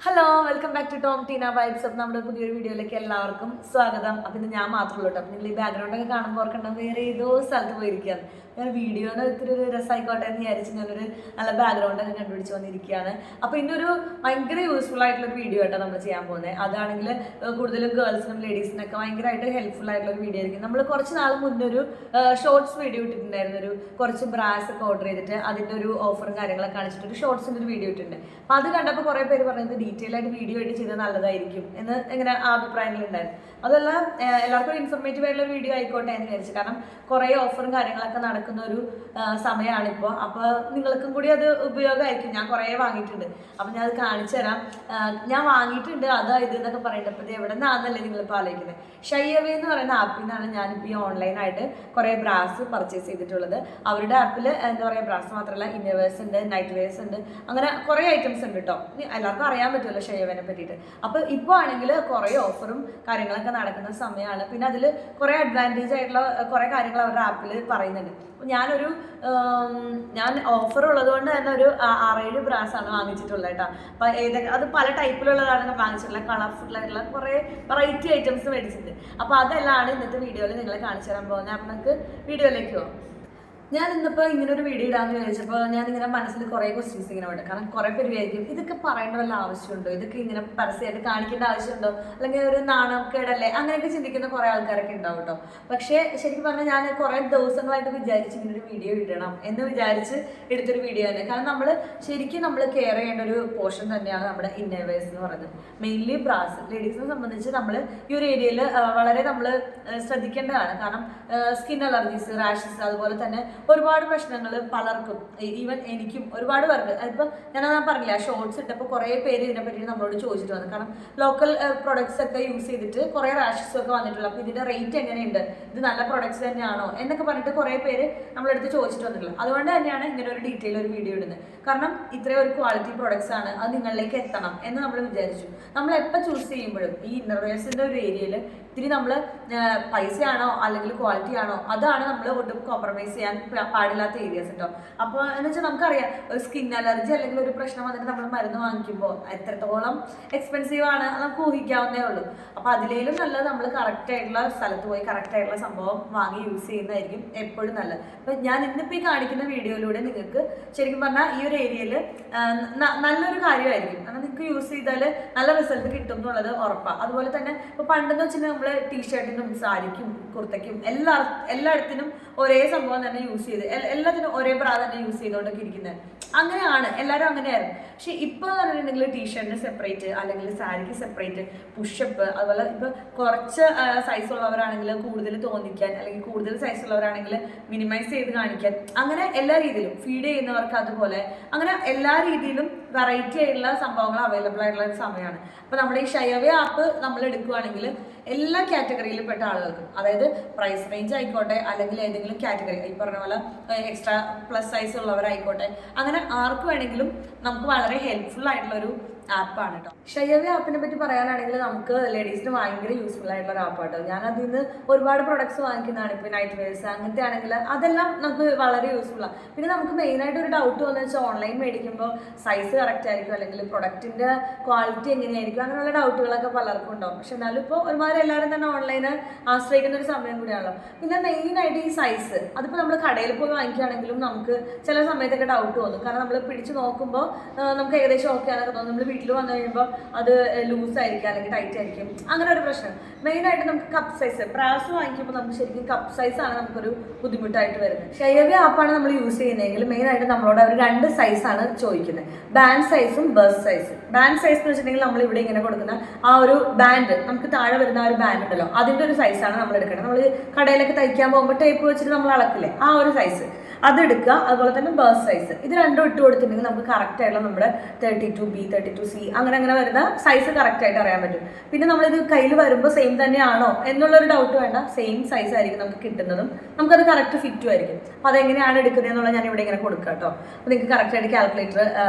Hello welcome back to Tom Teena vibes. അപ്പം നമ്മുടെ പുതിയൊരു വീഡിയോയിലേക്ക് എല്ലാവർക്കും സ്വാഗതം. അപ്പം ഇന്ന് ഞാൻ മാത്രമല്ല കേട്ടോ. അപ്പം നിങ്ങൾ ഈ ബാക്ക്ഗ്രൗണ്ടൊക്കെ കാണുമ്പോൾ ഓർക്കണ്ട വേറെ ഏതോ സ്ഥലത്ത് പോയിരിക്കുകയാണ്. ഞാൻ വീഡിയോനെ ഇത്തിരി ഒരു രസമായിക്കോട്ടെ എന്ന് വിചാരിച്ച് ഞാനൊരു നല്ല ബാക്ക്ഗ്രൗണ്ടൊക്കെ കണ്ടുപിടിച്ച് വന്നിരിക്കുകയാണ്. അപ്പോൾ ഇന്നൊരു ഭയങ്കര യൂസ്ഫുൾ ആയിട്ടുള്ളൊരു വീഡിയോ ആയിട്ടാണ് നമ്മൾ ചെയ്യാൻ പോകുന്നത്. അതാണെങ്കിൽ കൂടുതലും ഗേൾസിനും ലേഡീസിനൊക്കെ ഭയങ്കരമായിട്ട് ഹെൽപ്ഫുൾ ആയിട്ടുള്ളൊരു വീഡിയോ ആയിരിക്കും. നമ്മൾ കുറച്ച് നാൾ മുന്നൊരു ഷോർട്സ് വീഡിയോ ഇട്ടിട്ടുണ്ടായിരുന്നു. ഒരു കുറച്ച് ബ്രാസ് ഒക്കെ ഓർഡർ ചെയ്തിട്ട് അതിൻ്റെ ഒരു ഓഫറും കാര്യങ്ങളൊക്കെ കാണിച്ചിട്ട് ഒരു ഷോർട്സിൻ്റെ ഒരു വീഡിയോ ഇട്ടിട്ടുണ്ട്. അപ്പോൾ അത് കണ്ടപ്പോൾ കുറേ പേര് പറയുന്നത് ഡീറ്റെയിൽ ആയിട്ട് വീഡിയോ ആയിട്ട് ചെയ്താൽ നല്ലതായിരിക്കും എന്ന് ഇങ്ങനെ അഭിപ്രായങ്ങളുണ്ടായിരുന്നു. അതെല്ലാം എല്ലാവർക്കും ഇൻഫോർമേറ്റീവ് ആയിട്ടുള്ള ഒരു വീഡിയോ ആയിക്കോട്ടെ എന്ന് വിചാരിച്ചു. കാരണം കുറേ ഓഫറും കാര്യങ്ങളൊക്കെ നടക്കുന്ന ഒരു സമയമാണിപ്പോൾ. അപ്പോൾ നിങ്ങൾക്കും കൂടി അത് ഉപയോഗമായിരിക്കും. ഞാൻ കുറേ വാങ്ങിയിട്ടുണ്ട്. അപ്പം ഞാൻ അത് കാണിച്ചു തരാം. ഞാൻ വാങ്ങിയിട്ടുണ്ട് അതാ ഇത് എന്നൊക്കെ പറയുന്നത്. അപ്പോൾ ഇത് എവിടെ നിന്നാണെന്നല്ലേ നിങ്ങളിപ്പോൾ ആലോചിക്കുന്നത്. ഷൈഅവേ എന്ന് പറയുന്ന ആപ്പിൽ നിന്നാണ് ഞാനിപ്പോൾ ഈ ഓൺലൈനായിട്ട് കുറേ ബ്രാസ് പർച്ചേസ് ചെയ്തിട്ടുള്ളത്. അവരുടെ ആപ്പിൽ എന്താ പറയുക, ബ്രാസ് മാത്രമല്ല ഇന്നവേഴ്സ് ഉണ്ട്, നൈറ്റ് വെയർസ് ഉണ്ട്, അങ്ങനെ കുറേ ഐറ്റംസ് ഉണ്ട് കേട്ടോ. എല്ലാവർക്കും അറിയാൻ പറ്റുമല്ലോ ഷൈഅവേനെ പറ്റിയിട്ട്. അപ്പോൾ ഇപ്പോൾ ആണെങ്കിൽ കുറേ ഓഫറും കാര്യങ്ങളൊക്കെ നടക്കുന്ന സമയമാണ്. പിന്നെ അതിൽ കുറേ അഡ്വാൻറ്റേജ് ആയിട്ടുള്ള കുറേ കാര്യങ്ങൾ അവരുടെ ആപ്പിൽ പറയുന്നുണ്ട്. ഞാൻ ഓഫർ ഉള്ളത് കൊണ്ട് തന്നെ ഒരു 6-7 ബ്രാസാണ് വാങ്ങിച്ചിട്ടുള്ളത് കേട്ടോ. അപ്പം ഏതൊക്കെ അത് പല ടൈപ്പിലുള്ളതാണ് വാങ്ങിച്ചിട്ടുള്ളത്. കളർഫുൾ ആയിട്ടുള്ള കുറേ വെറൈറ്റി ഐറ്റംസ് മേടിച്ചിട്ടുണ്ട്. അപ്പോൾ അതെല്ലാം ഇന്നത്തെ വീഡിയോയിൽ നിങ്ങളെ കാണിച്ചു തരാൻ പോകുന്നത്. അപ്പം നമുക്ക് വീഡിയോയിലേക്ക് പോകാം. ഞാൻ ഇന്നിപ്പോൾ ഇങ്ങനെ ഒരു വീഡിയോ ഇടാന്ന് വിചാരിച്ചപ്പോൾ ഞാനിങ്ങനെ മനസ്സിൽ കുറേ ക്വസ്റ്റ്യൻസ് ഇങ്ങനെ ഉണ്ട്. കാരണം കുറേ പേര് വിചാരിക്കും ഇതൊക്കെ പറയേണ്ട വല്ല ആവശ്യമുണ്ടോ, ഇതൊക്കെ ഇങ്ങനെ പരസ്യമായിട്ട് കാണിക്കേണ്ട ആവശ്യമുണ്ടോ, അല്ലെങ്കിൽ ഒരു നാണക്കേടല്ലേ, അങ്ങനെയൊക്കെ ചിന്തിക്കുന്ന കുറേ ആൾക്കാരൊക്കെ ഉണ്ടാവും കേട്ടോ. പക്ഷേ ശരിക്കും പറഞ്ഞാൽ ഞാൻ കുറേ ദിവസങ്ങളായിട്ട് വിചാരിച്ച് ഇങ്ങനെ ഒരു വീഡിയോ ഇടണം എന്ന് വിചാരിച്ച് എടുത്തൊരു വീഡിയോ തന്നെ. കാരണം നമ്മൾ കെയർ ചെയ്യേണ്ട ഒരു പോർഷൻ തന്നെയാണ് നമ്മുടെ ഇന്നേവേഴ്സ് എന്ന് പറയുന്നത്. മെയിൻലി ബ്രാസ് ലേഡീസിനെ സംബന്ധിച്ച് നമ്മൾ ഈ ഒരു ഏരിയയിൽ വളരെ നമ്മൾ ശ്രദ്ധിക്കേണ്ടതാണ്. കാരണം സ്കിൻ അലർജീസ്, റാഷസ്, അതുപോലെ തന്നെ ഒരുപാട് പ്രശ്നങ്ങൾ പലർക്കും, ഈവൻ എനിക്കും ഒരുപാട് പേർക്ക്. അതിപ്പോൾ ഞാൻ പറഞ്ഞില്ല, ഷോർട്സ് ഇട്ടപ്പോൾ കുറേ പേര് ഇതിനെ പറ്റി നമ്മളോട് ചോദിച്ചിട്ട് വന്നു. കാരണം ലോക്കൽ പ്രൊഡക്ട്സ് ഒക്കെ യൂസ് ചെയ്തിട്ട് കുറേ റാഷസ് ഒക്കെ വന്നിട്ടുള്ളൂ. അപ്പോൾ ഇതിൻ്റെ റേറ്റ് എങ്ങനെയുണ്ട്, ഇത് നല്ല പ്രൊഡക്ട്സ് തന്നെയാണോ എന്നൊക്കെ പറഞ്ഞിട്ട് കുറേ പേര് നമ്മളെടുത്ത് ചോദിച്ചിട്ട് വന്നിട്ടുള്ളൂ. അതുകൊണ്ട് തന്നെയാണ് ഇങ്ങനെ ഒരു ഡീറ്റെയിൽ ഒരു വീഡിയോ ഇടുന്നത്. കാരണം ഇത്രയും ഒരു ക്വാളിറ്റി പ്രൊഡക്ട്സ് ആണ്, അത് നിങ്ങളിലേക്ക് എത്തണം എന്ന് നമ്മൾ വിചാരിച്ചു. നമ്മൾ എപ്പോൾ ചൂസ് ചെയ്യുമ്പോഴും ഈ ഇന്നർവേഴ്സിൻ്റെ ഒരു ഏരിയയിൽ ഇത്തിരി നമ്മൾ പൈസയാണോ അല്ലെങ്കിൽ ക്വാളിറ്റി ആണോ അതാണ് നമ്മൾ ഒട്ടും കോംപ്രമൈസ് ചെയ്യാൻ പാടില്ലാത്ത ഏരിയാസ് കേട്ടോ. അപ്പോൾ എന്ന് വെച്ചാൽ നമുക്കറിയാം, ഒരു സ്കിൻ അലർജി അല്ലെങ്കിൽ ഒരു പ്രശ്നം വന്നിട്ട് നമ്മൾ മരുന്ന് വാങ്ങിക്കുമ്പോൾ എത്രത്തോളം എക്സ്പെൻസീവ് ആണ് നമുക്ക് ഊഹിക്കാവുന്നേ ഉള്ളൂ. അപ്പോൾ അതിലേലും നല്ലത് നമ്മൾ കറക്റ്റ് ആയിട്ടുള്ള സ്ഥലത്ത് പോയി കറക്റ്റ് ആയിട്ടുള്ള സംഭവം വാങ്ങി യൂസ് ചെയ്യുന്നതായിരിക്കും എപ്പോഴും നല്ലത്. അപ്പം ഞാൻ ഇന്നിപ്പോൾ ഈ കാണിക്കുന്ന വീഡിയോയിലൂടെ നിങ്ങൾക്ക് ശരിക്കും പറഞ്ഞാൽ ഈ ഒരു ഏരിയയിൽ നല്ലൊരു കാര്യമായിരിക്കും. കാരണം നിങ്ങൾക്ക് യൂസ് ചെയ്താൽ നല്ല റിസൾട്ട് കിട്ടും എന്നുള്ളത് ഉറപ്പാണ്. അതുപോലെ തന്നെ ഇപ്പോൾ പണ്ടെന്ന് വെച്ചിട്ടുണ്ടെങ്കിൽ നമ്മൾ ടീഷർട്ടിനും സാരിക്കും കുർത്തയ്ക്കും എല്ലായിടത്തിനും ഒരേ സംഭവം തന്നെ യൂസ് ചെയ്ത് എല്ലാത്തിനും ഒരേ ബ്രാ തന്നെ യൂസ് ചെയ്തുകൊണ്ടൊക്കെ ഇരിക്കുന്നത്. അങ്ങനെയാണ് എല്ലാവരും അങ്ങനെയായിരുന്നു. പക്ഷെ ഇപ്പോൾ എന്ന് പറഞ്ഞിട്ടുണ്ടെങ്കിൽ ടീഷർട്ടിന് സെപ്പറേറ്റ് അല്ലെങ്കിൽ സാരിക്ക് സെപ്പറേറ്റ്, പുഷപ്പ്, അതുപോലെ ഇപ്പോൾ കുറച്ച് സൈസ് ഉള്ളവരാണെങ്കിൽ കൂടുതൽ തോന്നിക്കാൻ, അല്ലെങ്കിൽ കൂടുതൽ സൈസ് ഉള്ളവരാണെങ്കിൽ മിനിമൈസ് ചെയ്ത് കാണിക്കാൻ, അങ്ങനെ എല്ലാ രീതിയിലും ഫീഡ് ചെയ്യുന്നവർക്ക് അതുപോലെ അങ്ങനെ എല്ലാ രീതിയിലും വെറൈറ്റി ആയിട്ടുള്ള സംഭവങ്ങൾ അവൈലബിൾ ആയിട്ടുള്ള ഒരു സമയമാണ്. അപ്പോൾ നമ്മുടെ ഈ ഷൈഅവേ ആപ്പ് നമ്മൾ എടുക്കുകയാണെങ്കിൽ എല്ലാ കാറ്റഗറിയിലും പെട്ട ആളുകൾക്കും, അതായത് പ്രൈസ് റേഞ്ച് ആയിക്കോട്ടെ അല്ലെങ്കിൽ ഏതെങ്കിലും കാറ്റഗറി ഈ പറഞ്ഞ പോലെ എക്സ്ട്രാ പ്ലസ് സൈസ് ഉള്ളവരായിക്കോട്ടെ, അങ്ങനെ ആർക്ക് വേണമെങ്കിലും നമുക്ക് വളരെ ഹെൽപ്ഫുൾ ആയിട്ടുള്ളൊരു ആപ്പാണ് കേട്ടോ. ഷൈഅവേ ആപ്പിനെ പറ്റി പറയാനാണെങ്കിൽ നമുക്ക് ലേഡീസിന് ഭയങ്കര യൂസ്ഫുൾ ആയിട്ടുള്ള ഒരു ആപ്പാട്ടോ. ഞാൻ അതിൽ നിന്ന് ഒരുപാട് പ്രൊഡക്ട്സ് വാങ്ങിക്കുന്നതാണ്. ഇപ്പോൾ നൈറ്റ് വെയർസ് അങ്ങനത്തെ ആണെങ്കിൽ അതെല്ലാം നമുക്ക് വളരെ യൂസ്ഫുള്ളാണ്. പിന്നെ നമുക്ക് മെയിനായിട്ട് ഒരു ഡൗട്ട് വന്നു വെച്ചാൽ ഓൺലൈൻ മേടിക്കുമ്പോൾ സൈസ് കറക്റ്റ് ആയിരിക്കും അല്ലെങ്കിൽ പ്രൊഡക്റ്റിൻ്റെ ക്വാളിറ്റി എങ്ങനെയായിരിക്കും, അങ്ങനെയുള്ള ഡൗട്ടുകളൊക്കെ പലർക്കും ഉണ്ടാവും. പക്ഷെ എന്നാലും ഇപ്പോൾ ഒരുമാതിരി എല്ലാവരും തന്നെ ഓൺലൈന് ആശ്രയിക്കുന്ന ഒരു സമയം കൂടിയാണല്ലോ. പിന്നെ മെയിനായിട്ട് ഈ സൈസ്, അതിപ്പോൾ നമ്മൾ കടയിൽ പോയി വാങ്ങിക്കുകയാണെങ്കിലും നമുക്ക് ചില സമയത്തൊക്കെ ഡൗട്ട് തോന്നും. കാരണം നമ്മൾ പിടിച്ച് നോക്കുമ്പോൾ നമുക്ക് ഏകദേശം ഓക്കെ ആണെന്നൊക്കെ തോന്നും. നമ്മൾ വീട്ടിൽ വന്നു കഴിയുമ്പോൾ അത് ലൂസ് ആയിരിക്കും അല്ലെങ്കിൽ ടൈറ്റ് ആയിരിക്കും, അങ്ങനെ ഒരു പ്രശ്നം. മെയിനായിട്ട് നമുക്ക് കപ്പ് സൈസ് ബ്രാസ് വാങ്ങിക്കുമ്പോൾ നമുക്ക് ശരിക്കും കപ്പ് സൈസാണ് നമുക്കൊരു ബുദ്ധിമുട്ടായിട്ട് വരുന്നത്. ഷൈഅവേ ആപ്പാണ് നമ്മൾ യൂസ് ചെയ്യുന്നതെങ്കിൽ മെയിനായിട്ട് നമ്മളോട് അവർ 2 സൈസാണ് ചോദിക്കുന്നത്, ബാൻഡ് സൈസും ബസ് സൈസും. ബാൻഡ് സൈസ് എന്ന് വെച്ചിട്ടുണ്ടെങ്കിൽ നമ്മൾ ഇവിടെ ഇങ്ങനെ കൊടുക്കുന്ന ആ ഒരു ബാൻഡ്, നമുക്ക് താഴെ വരുന്ന ആ ഒരു ബാൻഡ് ഉണ്ടല്ലോ, അതിൻ്റെ ഒരു സൈസാണ് നമ്മൾ എടുക്കുന്നത്. നമ്മൾ കടയിലൊക്കെ തയ്ക്കാൻ പോകുമ്പോൾ ടേപ്പ് വെച്ചിട്ട് നമ്മൾ അളക്കില്ലേ, ആ ഒരു സൈസ് അതെടുക്കുക. അതുപോലെ തന്നെ ബേഴ്സ് സൈസ്, ഇത് രണ്ടും ഇട്ട് കൊടുത്തിട്ടുണ്ടെങ്കിൽ നമുക്ക് കറക്റ്റ് ആയിട്ടുള്ള നമ്മുടെ 32B 32C അങ്ങനെ വരുന്ന സൈസ് കറക്റ്റ് ആയിട്ട് അറിയാൻ പറ്റും. പിന്നെ നമ്മളിത് കയ്യിൽ വരുമ്പോൾ സെയിം തന്നെയാണോ എന്നുള്ളൊരു ഡൗട്ട് വേണ്ട, സെയിം സൈസ് ആയിരിക്കും നമുക്ക് കിട്ടുന്നതും, നമുക്കത് കറക്റ്റ് ഫിറ്റും ആയിരിക്കും. അപ്പോൾ അതെങ്ങനെയാണ് എടുക്കുന്നത് എന്നുള്ളത് ഞാൻ ഇവിടെ ഇങ്ങനെ കൊടുക്കുക കേട്ടോ. അപ്പോൾ നിങ്ങൾക്ക് കറക്റ്റായിട്ട് കാൽക്കുലേറ്റർ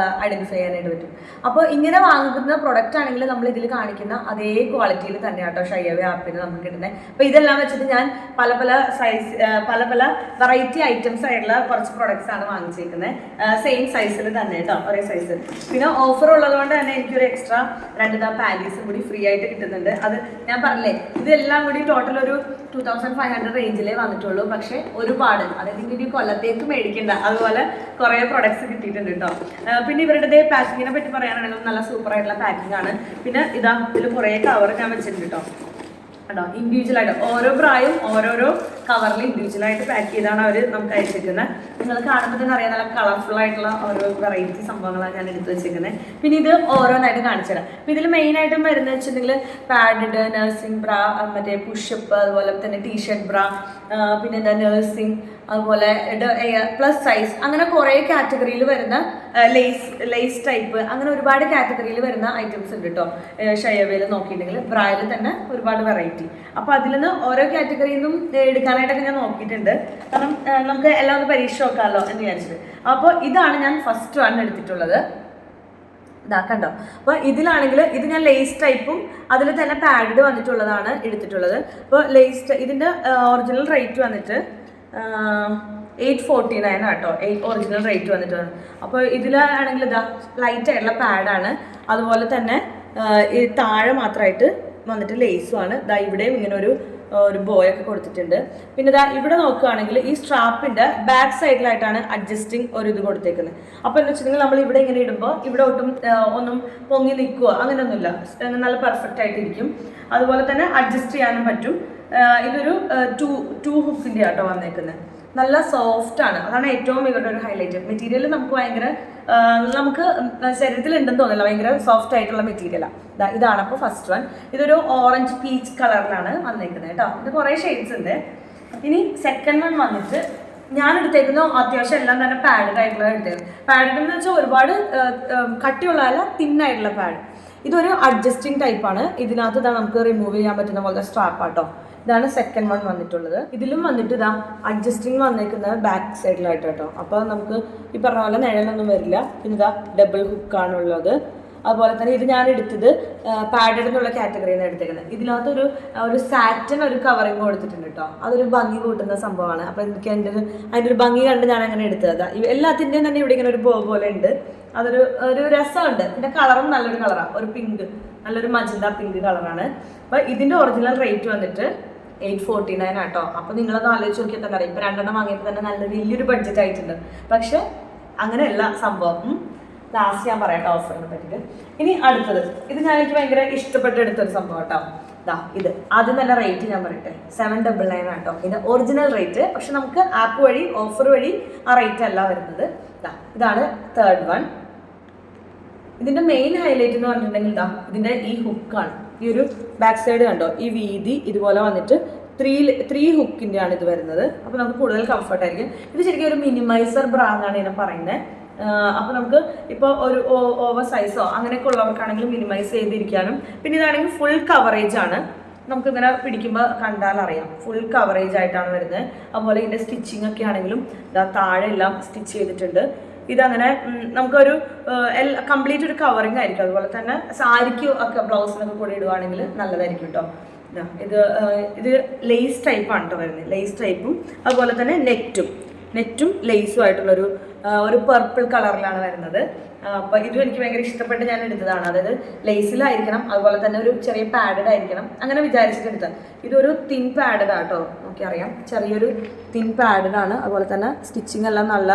ഐഡൻറ്റിഫൈ ചെയ്യാനായിട്ട് പറ്റും. അപ്പോൾ ഇങ്ങനെ വാങ്ങുന്ന പ്രൊഡക്റ്റ് ആണെങ്കിൽ നമ്മൾ ഇതിൽ കാണിക്കുന്ന അതേ ക്വാളിറ്റിയിൽ തന്നെയാണ് കേട്ടോ ഷൈഅവേ ആപ്പിൽ നമുക്ക് കിട്ടുന്നത്. അപ്പോൾ ഇതെല്ലാം വെച്ചിട്ട് ഞാൻ പല സൈസ് പല വെറൈറ്റി ഐറ്റംസ് ആയിട്ടുള്ള കുറച്ച് പ്രൊഡക്ട്സ് ആണ് വാങ്ങിച്ചേക്കുന്നത്. സെയിം സൈസിൽ തന്നെ കേട്ടോ, ഒരേ സൈസ്. പിന്നെ ഓഫർ ഉള്ളതുകൊണ്ട് തന്നെ എനിക്കൊരു എക്സ്ട്രാ 2 പാൻറ്റീസും കൂടി ഫ്രീ ആയിട്ട് കിട്ടുന്നുണ്ട്. അത് ഞാൻ പറഞ്ഞില്ലേ, ഇതെല്ലാം കൂടി ടോട്ടൽ ഒരു 2500 റേഞ്ചിലേ വന്നിട്ടുള്ളൂ. പക്ഷേ ഒരുപാട്, അതായത് ഇനി കൊല്ലത്തേക്ക് മേടിക്കണ്ട, അതുപോലെ കുറേ പ്രൊഡക്ട്സ് കിട്ടിയിട്ടുണ്ട് കേട്ടോ. പിന്നെ ഇവരുടെ പാക്കിങ്ങിനെ പറ്റി പറയാനാണെങ്കിൽ നല്ല സൂപ്പർ ആയിട്ടുള്ള പാക്കിംഗ് ആണ്. പിന്നെ ഇതാ ഇതിൽ കുറേ കവർ ഞാൻ വെച്ചിട്ടുണ്ട് കേട്ടോ. കേട്ടോ, ഇൻഡിവിജ്വലായിട്ട് ഓരോ ബ്രായും ഓരോരോ കവറിൽ ഇൻഡിവിജ്വലായിട്ട് പാക്ക് ചെയ്താണ് അവർ നമുക്ക് അയച്ചിരിക്കുന്നത്. നിങ്ങൾ കാണുമ്പോൾ തന്നെ അറിയാം, നല്ല കളർഫുൾ ആയിട്ടുള്ള ഓരോ വെറൈറ്റി സംഭവങ്ങളാണ് ഞാൻ എടുത്ത് വെച്ചിരിക്കുന്നത്. പിന്നെ ഇത് ഓരോന്നായിട്ട് കാണിച്ചു തരാം. അപ്പോൾ ഇതിൽ മെയിനായിട്ടും വരുന്നത് വെച്ചിട്ടുണ്ടെങ്കിൽ പാഡഡ്, നഴ്സിംഗ് ബ്രാ, മറ്റേ പുഷപ്പ്, അതുപോലെ തന്നെ ടീഷർട്ട് ബ്രാ, പിന്നെ എന്താ നഴ്സിംഗ്, അതുപോലെ പ്ലസ് സൈസ്, അങ്ങനെ കുറേ കാറ്റഗറിയിൽ വരുന്ന ലേസ് ടൈപ്പ്, അങ്ങനെ ഒരുപാട് കാറ്റഗറിയിൽ വരുന്ന ഐറ്റംസ് ഉണ്ട് കേട്ടോ. ഷയവയിൽ നോക്കിയിട്ടുണ്ടെങ്കിൽ ബ്രായിൽ തന്നെ ഒരുപാട് വെറൈറ്റി. അപ്പോൾ അതിൽ നിന്ന് ഓരോ കാറ്റഗറിയിൽ നിന്നും എടുക്കാനായിട്ടൊക്കെ ഞാൻ നോക്കിയിട്ടുണ്ട്. കാരണം നമുക്ക് എല്ലാം ഒന്ന് പരീക്ഷ നോക്കാമല്ലോ എന്ന് വിചാരിച്ചത്. അപ്പോൾ ഇതാണ് ഞാൻ ഫസ്റ്റ് വൺ എടുത്തിട്ടുള്ളത്. ഇതാ കണ്ടോ. അപ്പോൾ ഇതിലാണെങ്കിൽ ഇത് ഞാൻ ലേസ് ടൈപ്പും അതിൽ തന്നെ പാഡഡ് വന്നിട്ടുള്ളതാണ് എടുത്തിട്ടുള്ളത്. അപ്പോൾ ഇതിൻ്റെ ഒറിജിനൽ റേറ്റ് വന്നിട്ട് 849 ആട്ടോ, ഒറിജിനൽ റേറ്റ് വന്നിട്ടാണ്. അപ്പോൾ ഇതിലാണെങ്കിൽ ഇതാ ലൈറ്റ് ആയിട്ടുള്ള പാഡാണ്, അതുപോലെ തന്നെ ഈ താഴെ മാത്രമായിട്ട് വന്നിട്ട് ലേസുമാണ്. ഇതാ ഇവിടെയും ഇങ്ങനെ ഒരു ബോയൊക്കെ കൊടുത്തിട്ടുണ്ട്. പിന്നെ ഇതാ ഇവിടെ നോക്കുകയാണെങ്കിൽ ഈ സ്ട്രാപ്പിൻ്റെ ബാക്ക് സൈഡിലായിട്ടാണ് അഡ്ജസ്റ്റിംഗ് ഒരു ഇത് കൊടുത്തേക്കുന്നത്. അപ്പോൾ എന്ന് വെച്ചിട്ടുണ്ടെങ്കിൽ നമ്മൾ ഇവിടെ ഇങ്ങനെ ഇടുമ്പോൾ ഇവിടെ ഒന്നും പൊങ്ങി നിൽക്കുക അങ്ങനെയൊന്നുമില്ല, നല്ല പെർഫെക്റ്റ് ആയിട്ടിരിക്കും. അതുപോലെ തന്നെ അഡ്ജസ്റ്റ് ചെയ്യാനും പറ്റും. ഇതൊരു ടു ഹുക്കിൻ്റെ ആട്ടോ വന്നേക്കുന്നത്. നല്ല സോഫ്റ്റ് ആണ്, അതാണ് ഏറ്റവും ഇവരുടെ ഒരു ഹൈലൈറ്റ്. മെറ്റീരിയൽ നമുക്ക് ഭയങ്കര നമുക്ക് ശരീരത്തിൽ ഉണ്ടെന്ന് തോന്നില്ല, ഭയങ്കര സോഫ്റ്റ് ആയിട്ടുള്ള മെറ്റീരിയലാണ്. ഇതാണ് അപ്പോൾ ഫസ്റ്റ് വൺ. ഇതൊരു ഓറഞ്ച് പീച്ച് കളറിലാണ് വന്നേക്കുന്നത് കേട്ടോ. ഇത് കുറേ ഷെയ്ഡ്സ് ഉണ്ട്. ഇനി സെക്കൻഡ് വൺ വന്നിട്ട് ഞാൻ എടുത്തേക്കുന്ന അത്യാവശ്യം എല്ലാം തന്നെ പാഡഡ് ആയിട്ടുള്ള എടുത്തേക്കുന്നത്. പാഡഡ് എന്ന് വെച്ചാൽ ഒരുപാട് കട്ടിയുള്ളതല്ല, തിന്നായിട്ടുള്ള പാഡ്. ഇതൊരു അഡ്ജസ്റ്റിംഗ് ടൈപ്പാണ്. ഇതിനകത്ത് ഇതാ നമുക്ക് റിമൂവ് ചെയ്യാൻ പറ്റുന്ന പോലത്തെ സ്ട്രാപ്പാട്ടോ. ഇതാണ് സെക്കൻഡ് വൺ വന്നിട്ടുള്ളത്. ഇതിലും വന്നിട്ട് ഇതാ അഡ്ജസ്റ്റിംഗ് വന്നേക്കുന്നത് ബാക്ക് സൈഡിലായിട്ട് കേട്ടോ. അപ്പോൾ നമുക്ക് ഈ പറഞ്ഞ പോലെ നിഴലൊന്നും വരില്ല. പിന്നെ ഇതാ ഡബിൾ ഹുക്കാണുള്ളത്. അതുപോലെ തന്നെ ഇത് ഞാൻ എടുത്തത് പാഡഡ് എന്നുള്ള കാറ്റഗറിയിൽ നിന്ന് എടുത്തേക്കുന്നത്. ഇതിനകത്ത് ഒരു സാറ്റൻ ഒരു കവറിങ് കൊടുത്തിട്ടുണ്ട് കേട്ടോ. അതൊരു ഭംഗി കൂട്ടുന്ന സംഭവമാണ്. അപ്പോൾ എനിക്ക് അതിൻ്റെ ഒരു ഭംഗി കണ്ട് ഞാൻ അങ്ങനെ എടുത്തത്. എല്ലാത്തിൻ്റെയും തന്നെ ഇവിടെ ഇങ്ങനെ ഒരു പോലെ ഉണ്ട്. ഒരു രസമുണ്ട്. പിന്നെ കളറും നല്ലൊരു കളറാണ്, ഒരു പിങ്ക്, നല്ലൊരു മജന്ത പിങ്ക് കളറാണ്. അപ്പോൾ ഇതിൻ്റെ ഒറിജിനൽ റേറ്റ് വന്നിട്ട് 849 ആട്ടോ. അപ്പോൾ നിങ്ങളത് ആലോചിച്ച് നോക്കിയാൽ തന്നെ അറിയാം. ഇപ്പോൾ 2 വാങ്ങിയപ്പോൾ തന്നെ നല്ല വലിയൊരു ബഡ്ജറ്റ് ആയിട്ടുണ്ട്. പക്ഷെ അങ്ങനെയല്ല സംഭവം. ലാസ്റ്റ് ഞാൻ പറയട്ടെ ഓഫറിനെ പറ്റിയിട്ട്. ഇനി അടുത്തത്, ഇത് എനിക്ക് ഭയങ്കര ഇഷ്ടപ്പെട്ടെടുത്തൊരു സംഭവം കേട്ടോ. ഇത് ആദ്യം തന്നെ റേറ്റ് ഞാൻ പറയട്ടെ, 799 ആട്ടോ. ഇത് ഒറിജിനൽ റേറ്റ്. പക്ഷെ നമുക്ക് ആപ്പ് വഴി ഓഫർ വഴി ആ റേറ്റ് അല്ല വരുന്നത്. ഇതാണ് തേർഡ് വൺ. ഇതിൻ്റെ മെയിൻ ഹൈലൈറ്റ് എന്ന് പറഞ്ഞിട്ടുണ്ടെങ്കിൽ ഇതിൻ്റെ ഈ ഹുക്കാണ്. ഈ ഒരു ബാക്ക് സൈഡ് കണ്ടോ, ഈ വീതി ഇതുപോലെ വന്നിട്ട് ത്രീ ഹുക്കിൻ്റെ ആണ് ഇത് വരുന്നത്. അപ്പോൾ നമുക്ക് കൂടുതൽ കംഫർട്ടായിരിക്കും. ഇത് ശരിക്കും ഒരു മിനിമൈസർ ബ്രാ എന്നാണ് ഇതിനെ പറയുന്നത്. അപ്പോൾ നമുക്ക് ഇപ്പോൾ ഒരു ഓവർ സൈസോ അങ്ങനെയൊക്കെ ഉള്ളവർക്കാണെങ്കിൽ മിനിമൈസ് ചെയ്തിരിക്കാനും. പിന്നെ ഇതാണെങ്കിൽ ഫുൾ കവറേജ് ആണ്. നമുക്കിങ്ങനെ പിടിക്കുമ്പോൾ കണ്ടാലറിയാം, ഫുൾ കവറേജ് ആയിട്ടാണ് വരുന്നത്. അതുപോലെ ഇതിൻ്റെ സ്റ്റിച്ചിങ് ഒക്കെ ആണെങ്കിലും താഴെ എല്ലാം സ്റ്റിച്ച് ചെയ്തിട്ടുണ്ട്. ഇതങ്ങനെ നമുക്കൊരു കംപ്ലീറ്റ് ഒരു കവറിങ് ആയിരിക്കും. അതുപോലെ തന്നെ സാരിക്കും ഒക്കെ ബ്ലൗസിനൊക്കെ കൂടി ഇടുവാണെങ്കിൽ നല്ലതായിരിക്കും കേട്ടോ. ഇത് ലേസ് ടൈപ്പാണ് കേട്ടോ വരുന്നത്. ലേസ് ടൈപ്പും അതുപോലെ തന്നെ നെറ്റും ലേസും ആയിട്ടുള്ളൊരു പർപ്പിൾ കളറിലാണ് വരുന്നത്. അപ്പോൾ ഇതും എനിക്ക് ഭയങ്കര ഇഷ്ടപ്പെട്ട് ഞാൻ എടുത്തതാണ്. അതായത് ലേസിലായിരിക്കണം, അതുപോലെ തന്നെ ഒരു ചെറിയ പാഡഡ് ആയിരിക്കണം, അങ്ങനെ വിചാരിച്ചിട്ട് എടുത്തത്. ഇതൊരു തിൻ പാഡഡ് ആട്ടോ, നോക്കിയറിയാം. ചെറിയൊരു തിൻ പാഡഡ് ആണ്. അതുപോലെ തന്നെ സ്റ്റിച്ചിങ് എല്ലാം നല്ല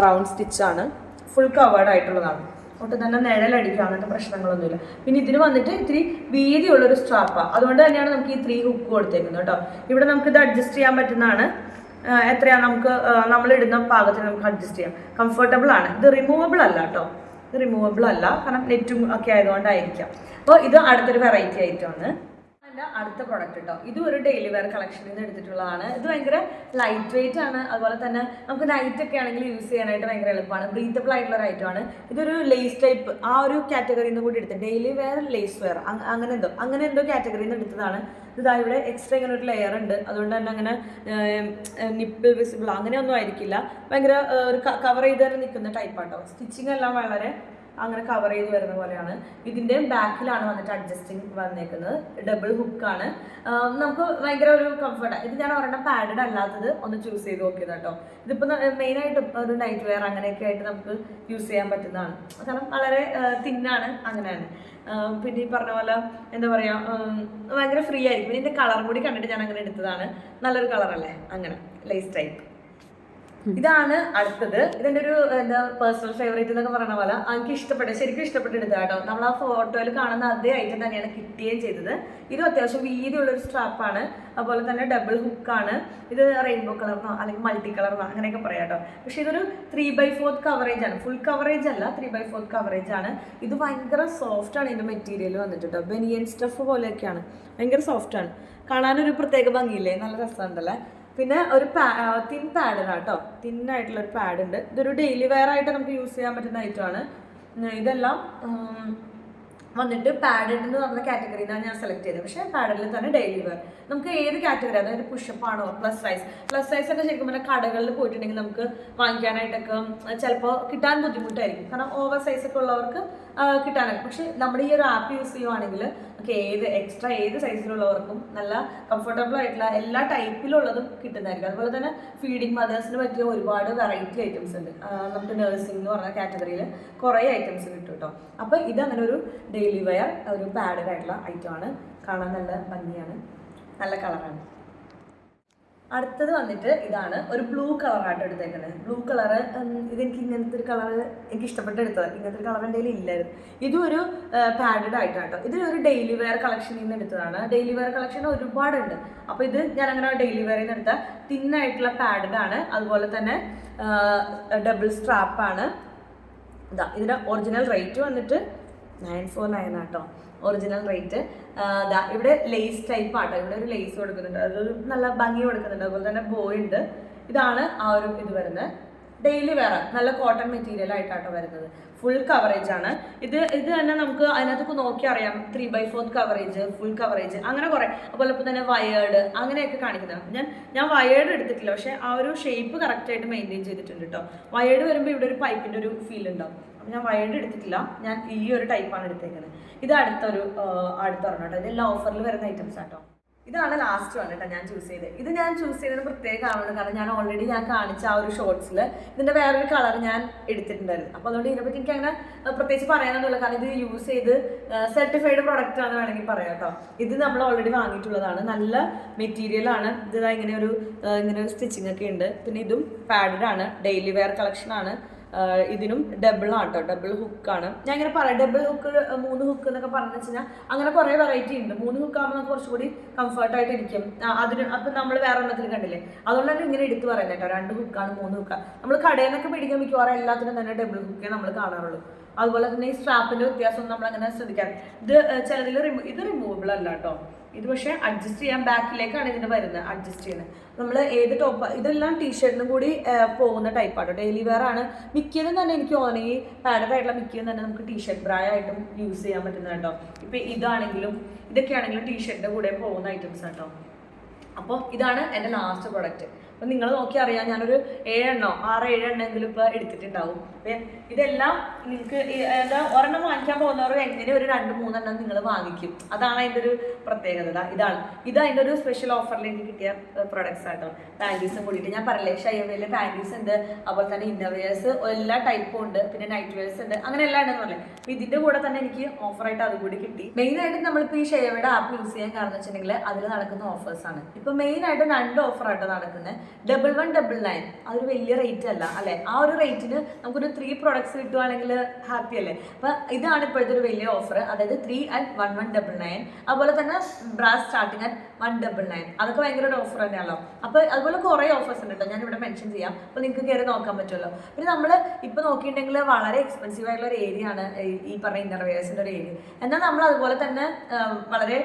റൗണ്ട് സ്റ്റിച്ചാണ്. ഫുൾ കവേർഡ് ആയിട്ടുള്ളതാണ്. ഒട്ടും തന്നെ നിഴലടിക്കുക അങ്ങനത്തെ പ്രശ്നങ്ങളൊന്നുമില്ല. പിന്നെ ഇതിന് വന്നിട്ട് ഇത്തിരി വീതിയുള്ളൊരു സ്ട്രാപ്പാണ്. അതുകൊണ്ട് തന്നെയാണ് നമുക്ക് ഈ 3 ഹുക്ക് കൊടുത്തേക്കുന്നത് കേട്ടോ. ഇവിടെ നമുക്കിത് അഡ്ജസ്റ്റ് ചെയ്യാൻ പറ്റുന്നതാണ്. എത്രയാണ് നമുക്ക് നമ്മളിടുന്ന പാകത്തിന് നമുക്ക് അഡ്ജസ്റ്റ് ചെയ്യാം. കംഫർട്ടബിൾ ആണ്. ഇത് റിമൂവബിൾ അല്ല കേട്ടോ. ഇത് റിമൂവബിൾ അല്ല, കാരണം നെറ്റും ഒക്കെ ആയതുകൊണ്ടായിരിക്കാം. അപ്പോൾ ഇത് അടുത്തൊരു വെറൈറ്റി ആയിട്ടാണ്. അടുത്ത പ്രോഡക്റ്റ് കേട്ടോ. ഇതും ഒരു ഡെയിലി വെയർ കളക്ഷനിൽ നിന്ന് എടുത്തിട്ടുള്ളതാണ്. ഇത് ഭയങ്കര ലൈറ്റ് വെയിറ്റ് ആണ്. അതുപോലെ തന്നെ നമുക്ക് നൈറ്റ് ഒക്കെ ആണെങ്കിൽ യൂസ് ചെയ്യാനായിട്ട് ഭയങ്കര എളുപ്പമാണ്. ബ്രീത്തബിൾ ആയിട്ടുള്ള ഒരു ഐറ്റം ആണ്. ഇതൊരു ലേസ് ടൈപ്പ് ആ ഒരു കാറ്റഗറിയിൽ നിന്ന് കൂടി എടുത്തത്. ഡെയിലി വെയർ, ലേസ് വെയർ അങ്ങനെ എന്തോ കാറ്റഗറിയിൽ നിന്ന് എടുത്തതാണ്. ഇതാ ഇവിടെ എക്സ്ട്രാ ഇങ്ങനെ ഒരു ലെയർ ഉണ്ട്. അതുകൊണ്ട് തന്നെ അങ്ങനെ നിപ്പിൾ വിസിബിൾ അങ്ങനെയൊന്നും ആയിരിക്കില്ല. ഭയങ്കര ഒരു കവർ ചെയ്ത് തന്നെ നിൽക്കുന്ന ടൈപ്പാട്ടോ. സ്റ്റിച്ചിങ് എല്ലാം വളരെ അങ്ങനെ കവർ ചെയ്ത് വരുന്ന പോലെയാണ്. ഇതിൻ്റെ ബാക്കിലാണ് വന്നിട്ട് അഡ്ജസ്റ്റിംഗ് വന്നേക്കുന്നത്. ഡബിൾ ഹുക്കാണ്. നമുക്ക് ഭയങ്കര ഒരു കംഫർട്ടാണ്. ഇത് ഞാൻ ഒരെണ്ണം പാഡഡ് അല്ലാത്തത് ഒന്ന് ചൂസ് ചെയ്ത് നോക്കിയത് കേട്ടോ. ഇതിപ്പോൾ മെയിനായിട്ട് ഒരു നൈറ്റ് വെയർ അങ്ങനെയൊക്കെ ആയിട്ട് നമുക്ക് യൂസ് ചെയ്യാൻ പറ്റുന്നതാണ്. കാരണം വളരെ തിന്നാണ്, അങ്ങനെയാണ്. പിന്നെ ഈ പറഞ്ഞ പോലെ എന്താ പറയുക, ഭയങ്കര ഫ്രീ ആയിരിക്കും. ഇതിൻ്റെ കളർ കൂടി കണ്ടിട്ട് ഞാൻ അങ്ങനെ എടുത്തതാണ്. നല്ലൊരു കളറല്ലേ, അങ്ങനെ ലേസ് ടൈപ്പ്. ഇതാണ് അടുത്തത്. ഇതിൻ്റെ ഒരു എന്താ പേഴ്സണൽ ഫേവറേറ്റ് എന്നൊക്കെ പറയുന്ന പോലെ എനിക്ക് ശരിക്കും ഇഷ്ടപ്പെട്ട് എടുത്തത് കേട്ടോ. നമ്മൾ ആ ഫോട്ടോയിൽ കാണുന്ന അതേ ഐറ്റം തന്നെയാണ് കിട്ടുകയും ചെയ്തത്. ഇത് അത്യാവശ്യം വീതിയുള്ളൊരു സ്ട്രാപ്പാണ്. അതുപോലെ തന്നെ ഡബിൾ ഹുക്കാണ്. ഇത് റെയിൻബോ കളർന്നോ അല്ലെങ്കിൽ മൾട്ടി കളർന്നോ അങ്ങനെയൊക്കെ പറയാം കേട്ടോ. പക്ഷെ ഇതൊരു 3/4 കവറേജ് ആണ്. ഫുൾ കവറേജ് അല്ല, 3/4 കവറേജ് ആണ്. ഇത് ഭയങ്കര സോഫ്റ്റ് ആണ്. ഇതിൻ്റെ മെറ്റീരിയൽ വന്നിട്ട് കേട്ടോ. ബനിയൻ സ്റ്റഫ് പോലെയൊക്കെയാണ്. ഭയങ്കര സോഫ്റ്റ് ആണ്. കാണാനൊരു പ്രത്യേക ഭംഗിയില്ലേ, നല്ല രസമുണ്ടല്ലേ. പിന്നെ ഒരു തിൻ പാഡാണ് കേട്ടോ. തിന്നായിട്ടുള്ളൊരു പാഡ് ഉണ്ട്. ഇതൊരു ഡെയിലി വെയർ ആയിട്ട് നമുക്ക് യൂസ് ചെയ്യാൻ പറ്റുന്ന ഐറ്റമാണ്. ഇതെല്ലാം വന്നിട്ട് പാഡഡ് എന്ന് പറഞ്ഞ കാറ്റഗറിയിലാണ് ഞാൻ സെലക്ട് ചെയ്തത്. പക്ഷേ പാഡഡിൽ തന്നെ ഡെയിലി വെയർ നമുക്ക് ഏത് കാറ്റഗറി, അതായത് പുഷപ്പ് ആണോ, പ്ലസ് സൈസ് ഒക്കെ ശരിക്കും പറഞ്ഞാൽ കടകളിൽ പോയിട്ടുണ്ടെങ്കിൽ നമുക്ക് വാങ്ങിക്കാനായിട്ടൊക്കെ ചിലപ്പോൾ കിട്ടാൻ ബുദ്ധിമുട്ടായിരിക്കും. കാരണം ഓവർ സൈസ് ഒക്കെ ഉള്ളവർക്ക് കിട്ടാനൊക്കെ. പക്ഷെ നമ്മുടെ ഈ ഒരു ആപ്പ് യൂസ് ചെയ്യുവാണെങ്കിൽ നമുക്ക് ഏത് സൈസിലുള്ളവർക്കും നല്ല കംഫർട്ടബിൾ ആയിട്ടുള്ള എല്ലാ ടൈപ്പിലുള്ളതും കിട്ടുന്നതായിരിക്കും. അതുപോലെ തന്നെ ഫീഡിങ് മദേഴ്സിന് പറ്റിയ ഒരുപാട് വെറൈറ്റി ഐറ്റംസ് ഉണ്ട്. നമുക്ക് നഴ്സിംഗ് എന്ന് പറഞ്ഞ കാറ്റഗറിയിൽ കുറേ ഐറ്റംസ് കിട്ടും കേട്ടോ. അപ്പോൾ ഇതങ്ങനെ ഒരു ഡെയിലി വെയർ ഒരു പാഡഡ് ആയിട്ടുള്ള ഐറ്റമാണ്. കാണാൻ നല്ല ഭംഗിയാണ്, നല്ല കളറാണ്. അടുത്തത് വന്നിട്ട് ഇതാണ്. ഒരു ബ്ലൂ കളറായിട്ട് എടുത്തേക്കുന്നത്. ബ്ലൂ കളറ് ഇതെനിക്ക് ഇങ്ങനത്തെ ഒരു കളറ് എനിക്ക് ഇഷ്ടപ്പെട്ട് എടുത്തത്. ഇങ്ങനത്തെ ഒരു കളർ എൻ്റെ കയ്യിൽ ഇല്ലായിരുന്നു. ഇതും ഒരു പാഡഡ് ആയിട്ടാട്ടോ. ഇത് ഒരു ഡെയിലി വെയർ കളക്ഷനിൽ നിന്ന് എടുത്തതാണ്. ഡെയിലി വെയർ കളക്ഷൻ ഒരുപാടുണ്ട്. അപ്പോൾ ഇത് ഞാൻ അങ്ങനെ ഡെയിലി വെയറിൽ നിന്ന് എടുത്ത തിന്നായിട്ടുള്ള പാഡഡ് ആണ്. അതുപോലെ തന്നെ ഡബിൾ സ്ട്രാപ്പാണ്. ഇതിൻ്റെ ഒറിജിനൽ റേറ്റ് വന്നിട്ട് 949 ആട്ടോ. Original rate. ഇവിടെ ലേസ് ടൈപ്പ് ആട്ടോ. ഇവിടെ ഒരു ലേസ് കൊടുക്കുന്നുണ്ട്, അതൊരു നല്ല ഭംഗി കൊടുക്കുന്നുണ്ട്. അതുപോലെ തന്നെ ബോയ് ഉണ്ട്. ഇതാണ് ആ ഒരു ഇത് വരുന്നത്. ഡെയിലി വെയർ നല്ല കോട്ടൺ മെറ്റീരിയൽ ആയിട്ടാട്ടോ വരുന്നത്. ഫുൾ കവറേജ് ആണ്. ഇത് തന്നെ നമുക്ക് അതിനകത്തൊക്കെ നോക്കി അറിയാം. 3/4 കവറേജ്, ഫുൾ കവറേജ്, അങ്ങനെ കുറേ. അതുപോലെ ഇപ്പോൾ തന്നെ വയേർഡ് അങ്ങനെയൊക്കെ കാണിക്കുന്നത്. ഞാൻ വയേർഡ് എടുത്തിട്ടില്ല, പക്ഷേ ആ ഒരു ഷേപ്പ് കറക്റ്റായിട്ട് മെയിൻറ്റെയിൻ ചെയ്തിട്ടുണ്ട് കേട്ടോ. വയേർഡ് വരുമ്പോൾ ഇവിടെ ഒരു പൈപ്പിൻ്റെ ഒരു ഫീൽ ഉണ്ടാവും. ഞാൻ വയേർഡ് എടുത്തിട്ടില്ല, ഞാൻ ഈ ഒരു ടൈപ്പാണ് എടുത്തേക്കുന്നത്. ഇത് അടുത്തൊരെണ്ണം കേട്ടോ. ഇതെല്ലാം ഓഫറിൽ വരുന്ന ഐറ്റംസ് ആട്ടോ. ഇതാണ് ലാസ്റ്റ് വന്നിട്ട് ഞാൻ ചൂസ് ചെയ്തത്. ഇത് ഞാൻ ചൂസ് ചെയ്തത് പ്രത്യേക കാരണമാണ്. കാരണം ഞാൻ ഓൾറെഡി കാണിച്ച ആ ഒരു ഷോർട്സിൽ ഇതിൻ്റെ വേറൊരു കളർ ഞാൻ എടുത്തിട്ടുണ്ടായിരുന്നു. അപ്പോൾ അതുകൊണ്ട് ഇതിനെപ്പറ്റി എനിക്ക് അങ്ങനെ പ്രത്യേകിച്ച് പറയാനൊന്നുമില്ല. കാരണം ഇത് യൂസ് ചെയ്ത് സർട്ടിഫൈഡ് പ്രൊഡക്റ്റ് ആണെന്ന് വേണമെങ്കിൽ പറയാം കേട്ടോ. ഇത് നമ്മൾ ഓൾറെഡി വാങ്ങിയിട്ടുള്ളതാണ്. നല്ല മെറ്റീരിയലാണ്. ഇത് ഇങ്ങനെ ഒരു സ്റ്റിച്ചിങ് ഒക്കെ ഉണ്ട്. പിന്നെ ഇതും പാഡഡ് ആണ്. ഡെയിലി വെയർ കളക്ഷനാണ്. ഇതിനും ഡബിൾ ആണ് കേട്ടോ. ഡബിൾ ഹുക്കാണ്. ഞാൻ ഇങ്ങനെ പറയാം, ഡബിൾ ഹുക്ക് 3 ഹുക്ക് എന്നൊക്കെ പറഞ്ഞു വെച്ച് കഴിഞ്ഞാൽ അങ്ങനെ കുറേ വെറൈറ്റി ഉണ്ട്. 3 ഹുക്കാകുമ്പോൾ നമുക്ക് കുറച്ചുകൂടി കംഫർട്ടായിട്ട് ഇരിക്കും. അപ്പം നമ്മൾ വേറെ എണ്ണത്തിൽ കണ്ടില്ലേ, അതുകൊണ്ട് തന്നെ ഇങ്ങനെ എടുത്ത് പറയുന്നത് കേട്ടോ. 2 ഹുക്കാണ്, 3 ഹുക്കാണ്. നമ്മൾ കടയിൽ നിന്നൊക്കെ പിടിക്കാൻ മിക്കവാറും എല്ലാത്തിനും തന്നെ ഡബിൾ ഹുക്കേ നമ്മൾ കാണാറുള്ളൂ. അതുപോലെ തന്നെ ഈ സ്ട്രാപ്പിൻ്റെ വ്യത്യാസം നമ്മൾ അങ്ങനെ ശ്രദ്ധിക്കാം. ചിലതിൽ ഇത് റിമൂവബിൾ അല്ല കേട്ടോ. ഇത് പക്ഷേ അഡ്ജസ്റ്റ് ചെയ്യാൻ ബാക്കിലേക്കാണ് ഇതിന് വരുന്നത്. അഡ്ജസ്റ്റ് ചെയ്യുന്നത് നമ്മൾ ഏത് ടോപ്പ്, ഇതെല്ലാം ടീഷർട്ടിനും കൂടി പോകുന്ന ടൈപ്പാട്ടോ. ഡെയിലി വെയർ ആണ് മിക്കതും തന്നെ. എനിക്ക് തോന്നുന്നു ഈ പാഡഡ് ആയിട്ടുള്ള മിക്കതും തന്നെ നമുക്ക് ടീഷർട്ട് ബ്രാ ആയിട്ടും യൂസ് ചെയ്യാൻ പറ്റുന്നത് കേട്ടോ. ഇപ്പം ഇതൊക്കെ ആണെങ്കിലും ടീഷർട്ടിൻ്റെ കൂടെ പോകുന്ന ഐറ്റംസ് കേട്ടോ. അപ്പോൾ ഇതാണ് എൻ്റെ ലാസ്റ്റ് പ്രൊഡക്റ്റ്. അപ്പം നിങ്ങൾ നോക്കി അറിയാം, ഞാനൊരു 6-7 എണ്ണമെങ്കിലും ഇപ്പോൾ എടുത്തിട്ടുണ്ടാവും. അപ്പം ഇതെല്ലാം നിങ്ങൾക്ക് ഒരെണ്ണം വാങ്ങിക്കാൻ പോകുന്നവർ എങ്ങനെ ഒരു 2-3 എണ്ണം നിങ്ങൾ വാങ്ങിക്കും. അതാണ് അതിൻ്റെ ഒരു പ്രത്യേകത. ഇത് അതിൻ്റെ ഒരു സ്പെഷ്യൽ ഓഫറിലേക്ക് കിട്ടിയ പ്രൊഡക്ട്സ് ആട്ടോ. പാൻറ്റീസും കൂടിയിട്ട് ഞാൻ പറയില്ലേ, ഷൈവയിൽ പാൻറ്റീസ് ഉണ്ട്. അതുപോലെ തന്നെ ഇന്നർവെയേഴ്സ് എല്ലാ ടൈപ്പും ഉണ്ട്. പിന്നെ നൈറ്റ് വെയേഴ്സ് ഉണ്ട്. അങ്ങനെ എല്ലാം ഉണ്ടെന്ന് പറയില്ലേ. അപ്പം ഇതിൻ്റെ കൂടെ തന്നെ എനിക്ക് ഓഫറായിട്ട് അതും കൂടി കിട്ടി. മെയിനായിട്ട് നമ്മളിപ്പോൾ ഈ ഷൈവയുടെ ആപ്പ് യൂസ് ചെയ്യാൻ കാരണം വെച്ചിട്ടുണ്ടെങ്കിൽ അതിൽ നടക്കുന്ന ഓഫേഴ്സാണ്. ഇപ്പം മെയിനായിട്ട് 2 ഓഫറായിട്ടോ നടക്കുന്നത്. 1199 അതൊരു വലിയ റേറ്റ് അല്ല അല്ലേ. ആ ഒരു റേറ്റിന് നമുക്കൊരു 3 പ്രോഡക്ട്സ് കിട്ടുവാണെങ്കിൽ ഹാപ്പി അല്ലേ. അപ്പം ഇതാണ് ഇപ്പോഴത്തെ ഒരു വലിയ ഓഫർ. അതായത് 3 at 1199. അതുപോലെ തന്നെ ബ്രാസ് സ്റ്റാർട്ടിങ് at 199. അതൊക്കെ ഭയങ്കര ഒരു ഓഫർ തന്നെയാണല്ലോ. അപ്പോൾ അതുപോലെ കുറേ ഓഫേഴ്സ് ഉണ്ട് കേട്ടോ. ഞാനിവിടെ മെൻഷൻ ചെയ്യാം. അപ്പോൾ നിങ്ങൾക്ക് കയറി നോക്കാൻ പറ്റുമല്ലോ. പിന്നെ നമ്മൾ ഇപ്പോൾ നോക്കിയിട്ടുണ്ടെങ്കിൽ വളരെ എക്സ്പെൻസീവ് ആയിട്ടുള്ള ഒരു ഏരിയ ആണ് ഈ പറഞ്ഞ ഇന്നർവെയേഴ്സിൻ്റെ ഒരു ഏരിയ. എന്നാൽ നമ്മൾ അതുപോലെ തന്നെ വളരെ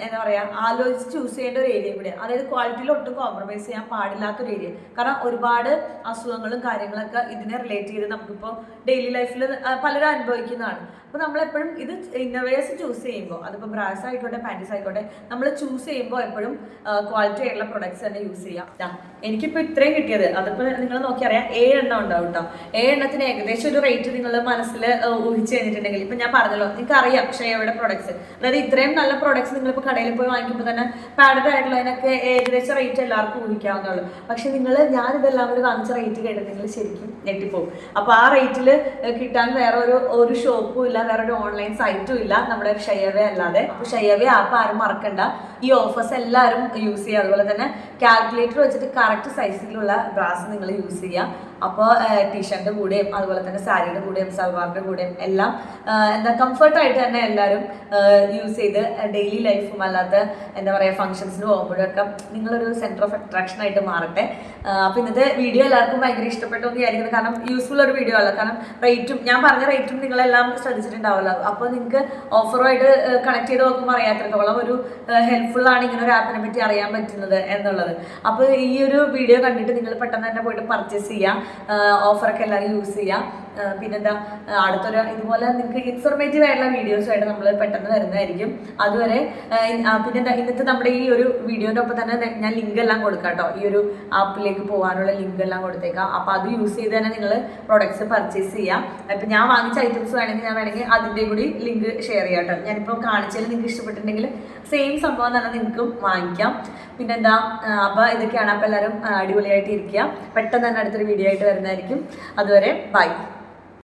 എന്താ പറയുക ആലോചിച്ച് ചൂസ് ചെയ്യേണ്ട ഒരു ഏരിയ കൂടിയാണ്. അതായത് ക്വാളിറ്റിയിൽ ഒട്ടും കോംപ്രമൈസ് ചെയ്യാൻ പാടില്ലാത്തൊരു ഏരിയ. കാരണം ഒരുപാട് അസുഖങ്ങളും കാര്യങ്ങളൊക്കെ ഇതിനെ റിലേറ്റ് ചെയ്ത് നമുക്കിപ്പോൾ ഡെയിലി ലൈഫിൽ പലരും അനുഭവിക്കുന്നതാണ്. അപ്പോൾ നമ്മളെപ്പോഴും ഇത് ഇന്നോവേഴ്സ് ചൂസ് ചെയ്യുമ്പോൾ, അതിപ്പോൾ ബ്രാസ് ആയിക്കോട്ടെ പാൻറ്റീസ് ആയിക്കോട്ടെ, നമ്മൾ ചൂസ് ചെയ്യുമ്പോൾ എപ്പോഴും ക്വാളിറ്റി ആയിട്ടുള്ള പ്രൊഡക്ട്സ് തന്നെ യൂസ് ചെയ്യാം. എനിക്കിപ്പോൾ ഇത്രയും കിട്ടിയത്, അതിപ്പോൾ നിങ്ങൾ നോക്കിയറിയാം 7 എണ്ണം ഉണ്ടാവും കേട്ടോ. 7 എണ്ണത്തിന് ഏകദേശം ഒരു റേറ്റ് നിങ്ങൾ മനസ്സിൽ ഊഹിച്ച് കഴിഞ്ഞിട്ടുണ്ടെങ്കിൽ, ഇപ്പം ഞാൻ പറഞ്ഞല്ലോ, നിങ്ങൾക്ക് അറിയാം ഷെയറുടെ പ്രൊഡക്ട്സ്, അതായത് ഇത്രയും നല്ല പ്രൊഡക്ട്സ് നിങ്ങളിപ്പോൾ കടയിൽ പോയി വാങ്ങിക്കുമ്പോൾ തന്നെ പാഡഡ് ആയിട്ടുള്ളതിനൊക്കെ ഏകദേശം റേറ്റ് എല്ലാവർക്കും ഊഹിക്കാവുന്നുള്ളൂ. പക്ഷെ ഞാനിതെല്ലാം കൂടി വാങ്ങിച്ച റേറ്റ് കേട്ട് നിങ്ങൾ ശരിക്കും ഞെട്ടിപ്പോകും. അപ്പോൾ ആ റേറ്റിൽ കിട്ടാൻ വേറെ ഒരു ഷോപ്പും ഇല്ല, വേറെ ഒരു ഓൺലൈൻ സൈറ്റും ഇല്ല നമ്മുടെ ഷെയർവേ അല്ലാതെ. അപ്പോൾ ഷെയർവേ ആപ്പ് ആരും മറക്കണ്ട, ഈ ഓഫേഴ്സ് എല്ലാവരും യൂസ് ചെയ്യുക. അതുപോലെ തന്നെ കാൽക്കുലേറ്റർ വെച്ചിട്ട് കറക്റ്റ് സൈസിലുള്ള ബ്രാസ് നിങ്ങൾ യൂസ് ചെയ്യുക. അപ്പോൾ ടീഷർട്ടിൻ്റെ കൂടെയും അതുപോലെ തന്നെ സാരിയുടെ കൂടെയും സൽവാറിൻ്റെ കൂടെയും എല്ലാം കംഫർട്ടായിട്ട് തന്നെ എല്ലാവരും യൂസ് ചെയ്ത് ഡെയിലി ലൈഫും അല്ലാത്ത ഫംഗ്ഷൻസിന് പോകുമ്പോഴൊക്കെ നിങ്ങളൊരു സെൻറ്റർ ഓഫ് അട്രാക്ഷൻ ആയിട്ട് മാറട്ടെ. അപ്പോൾ ഇന്നത്തെ വീഡിയോ എല്ലാവർക്കും ഭയങ്കര ഇഷ്ടപ്പെട്ടു എന്ന് വിചാരിക്കുന്നത്. കാരണം യൂസ്ഫുൾ ഒരു വീഡിയോ അല്ല. കാരണം റേറ്റും ഞാൻ പറഞ്ഞ റേറ്റും നിങ്ങളെല്ലാം ശ്രദ്ധിച്ചിട്ടുണ്ടാവുമല്ലോ. അപ്പോൾ നിങ്ങൾക്ക് ഓഫറുമായിട്ട് കണക്ട് ചെയ്ത് നോക്കുമ്പോൾ അറിയാത്രത്തോളം ഒരു ഹെൽപ്ഫുള്ളാണ് ഇങ്ങനെ ഒരു ആപ്പിനെ പറ്റി അറിയാൻ പറ്റുന്നത് എന്നുള്ളത്. അപ്പോൾ ഈ ഒരു വീഡിയോ കണ്ടിട്ട് നിങ്ങൾ പെട്ടെന്ന് തന്നെ പോയിട്ട് പർച്ചേസ് ചെയ്യാം. ഓഫറൊക്കെ എല്ലാവരും യൂസ് ചെയ്യാം. പിന്നെന്താ, അടുത്തൊരു ഇതുപോലെ നിങ്ങൾക്ക് ഇൻഫോർമേറ്റീവ് ആയിട്ടുള്ള വീഡിയോസുമായിട്ട് നമ്മൾ പെട്ടെന്ന് വരുന്നതായിരിക്കും. അതുവരെ പിന്നെന്താ, ഇന്നത്തെ നമ്മുടെ ഈ ഒരു വീഡിയോൻ്റെ ഒപ്പം തന്നെ ഞാൻ ലിങ്ക് എല്ലാം കൊടുക്കാം കേട്ടോ. ഈ ഒരു ആപ്പിലേക്ക് പോകാനുള്ള ലിങ്ക് എല്ലാം കൊടുത്തേക്കാം. അപ്പോൾ അത് യൂസ് ചെയ്ത് തന്നെ നിങ്ങൾ പ്രൊഡക്ട്സ് പർച്ചേസ് ചെയ്യാം. ഇപ്പം ഞാൻ വാങ്ങിച്ച ഐറ്റംസ് വേണമെങ്കിൽ അതിൻ്റെ കൂടി ലിങ്ക് ഷെയർ ചെയ്യാം കേട്ടോ. ഞാനിപ്പോൾ കാണിച്ചതിൽ നിങ്ങൾക്ക് ഇഷ്ടപ്പെട്ടിട്ടുണ്ടെങ്കിൽ സെയിം സംഭവം തന്നെ നിങ്ങൾക്കും വാങ്ങിക്കാം. പിന്നെന്താ, അപ്പോൾ ഇതൊക്കെയാണ്. അപ്പോൾ എല്ലാവരും അടിപൊളിയായിട്ട് ഇരിക്കുക. പെട്ടെന്ന് തന്നെ അടുത്തൊരു വീഡിയോ ആയിട്ട് വരുന്നതായിരിക്കും. അതുവരെ ബൈ.